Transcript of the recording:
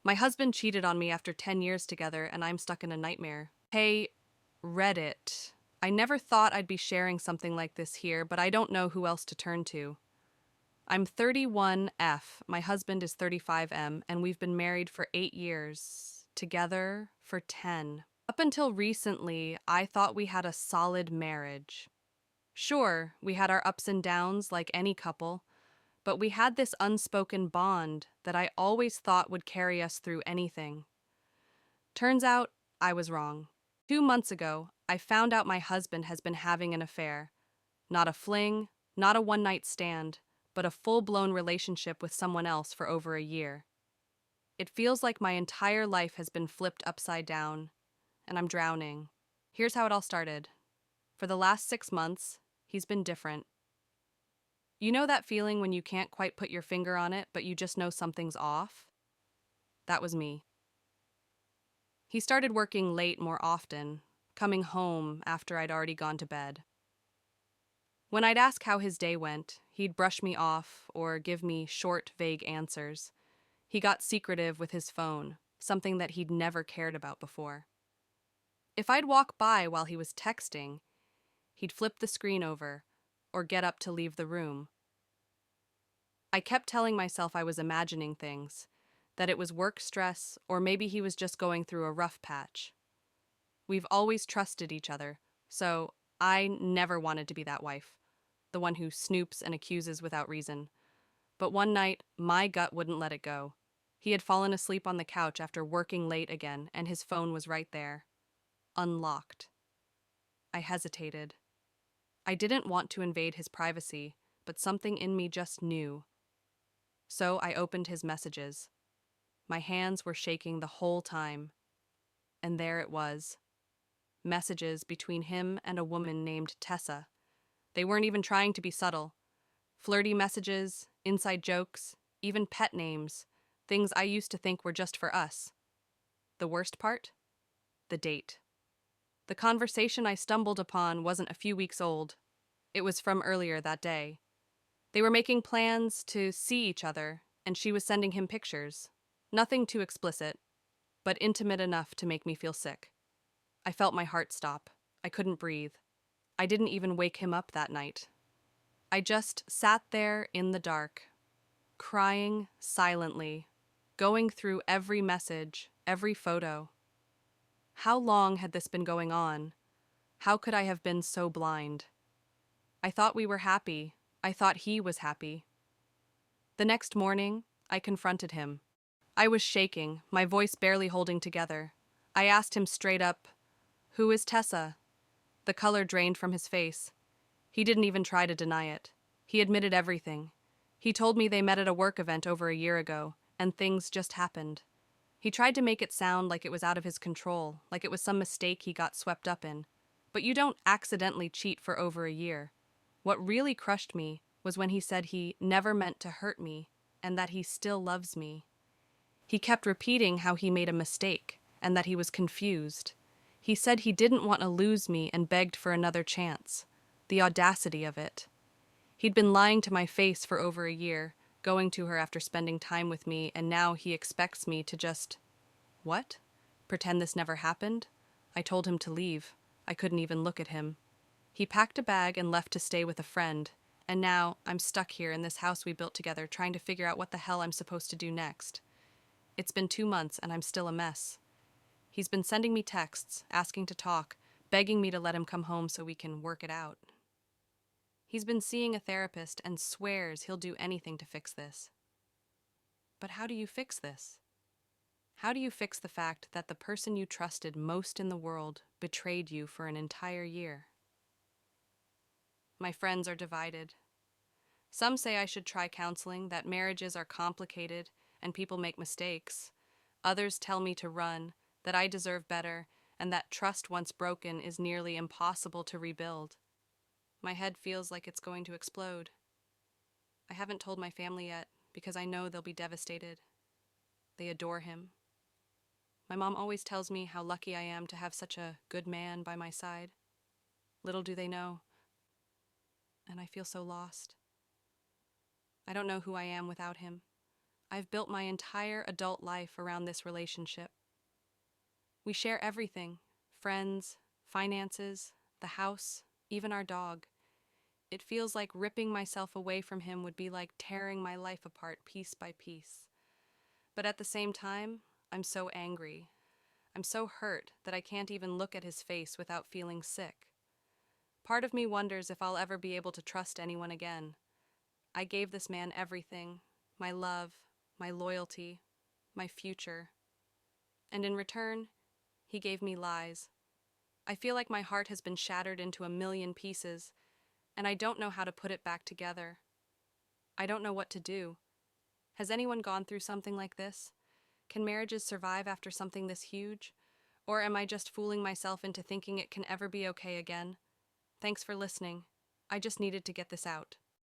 My husband cheated on me after 10 years together, and I'm stuck in a nightmare. Hey, Reddit. I never thought I'd be sharing something like this here, but I don't know who else to turn to. I'm 31F, my husband is 35M, and we've been married for 8 years, together for 10. Up until recently, I thought we had a solid marriage. Sure, we had our ups and downs like any couple, but we had this unspoken bond that I always thought would carry us through anything. Turns out, I was wrong. 2 months ago, I found out my husband has been having an affair. Not a fling, not a one-night stand, but a full-blown relationship with someone else for over a year. It feels like my entire life has been flipped upside down, and I'm drowning. Here's how it all started. For the last 6 months, he's been different. You know that feeling when you can't quite put your finger on it, but you just know something's off? That was me. He started working late more often, coming home after I'd already gone to bed. When I'd ask how his day went, he'd brush me off or give me short, vague answers. He got secretive with his phone, something that he'd never cared about before. If I'd walk by while he was texting, he'd flip the screen over or get up to leave the room. I kept telling myself I was imagining things, that it was work stress or maybe he was just going through a rough patch. We've always trusted each other, so I never wanted to be that wife, the one who snoops and accuses without reason. But one night, my gut wouldn't let it go. He had fallen asleep on the couch after working late again, and his phone was right there, unlocked. I hesitated. I didn't want to invade his privacy, but something in me just knew. So I opened his messages. My hands were shaking the whole time. And there it was. Messages between him and a woman named Tessa. They weren't even trying to be subtle. Flirty messages, inside jokes, even pet names, things I used to think were just for us. The worst part? The date. The conversation I stumbled upon wasn't a few weeks old. It was from earlier that day. They were making plans to see each other, and she was sending him pictures. Nothing too explicit, but intimate enough to make me feel sick. I felt my heart stop. I couldn't breathe. I didn't even wake him up that night. I just sat there in the dark, crying silently, going through every message, every photo. How long had this been going on? How could I have been so blind? I thought we were happy. I thought he was happy. The next morning, I confronted him. I was shaking, my voice barely holding together. I asked him straight up, "Who is Tessa?" The color drained from his face. He didn't even try to deny it. He admitted everything. He told me they met at a work event over a year ago, and things just happened. He tried to make it sound like it was out of his control, like it was some mistake he got swept up in. But you don't accidentally cheat for over a year. What really crushed me was when he said he never meant to hurt me, and that he still loves me. He kept repeating how he made a mistake, and that he was confused. He said he didn't want to lose me and begged for another chance. The audacity of it. He'd been lying to my face for over a year, going to her after spending time with me, and now he expects me to just... What? Pretend this never happened? I told him to leave. I couldn't even look at him. He packed a bag and left to stay with a friend, and now I'm stuck here in this house we built together trying to figure out what the hell I'm supposed to do next. It's been 2 months and I'm still a mess. He's been sending me texts, asking to talk, begging me to let him come home so we can work it out. He's been seeing a therapist and swears he'll do anything to fix this. But how do you fix this? How do you fix the fact that the person you trusted most in the world betrayed you for an entire year? My friends are divided. Some say I should try counseling, that marriages are complicated and people make mistakes. Others tell me to run, that I deserve better, and that trust once broken is nearly impossible to rebuild. My head feels like it's going to explode. I haven't told my family yet because I know they'll be devastated. They adore him. My mom always tells me how lucky I am to have such a good man by my side. Little do they know. And I feel so lost. I don't know who I am without him. I've built my entire adult life around this relationship. We share everything: friends, finances, the house, even our dog. It feels like ripping myself away from him would be like tearing my life apart piece by piece. But at the same time, I'm so angry. I'm so hurt that I can't even look at his face without feeling sick. Part of me wonders if I'll ever be able to trust anyone again. I gave this man everything: my love, my loyalty, my future. And in return, he gave me lies. I feel like my heart has been shattered into a million pieces, and I don't know how to put it back together. I don't know what to do. Has anyone gone through something like this? Can marriages survive after something this huge? Or am I just fooling myself into thinking it can ever be okay again? Thanks for listening. I just needed to get this out.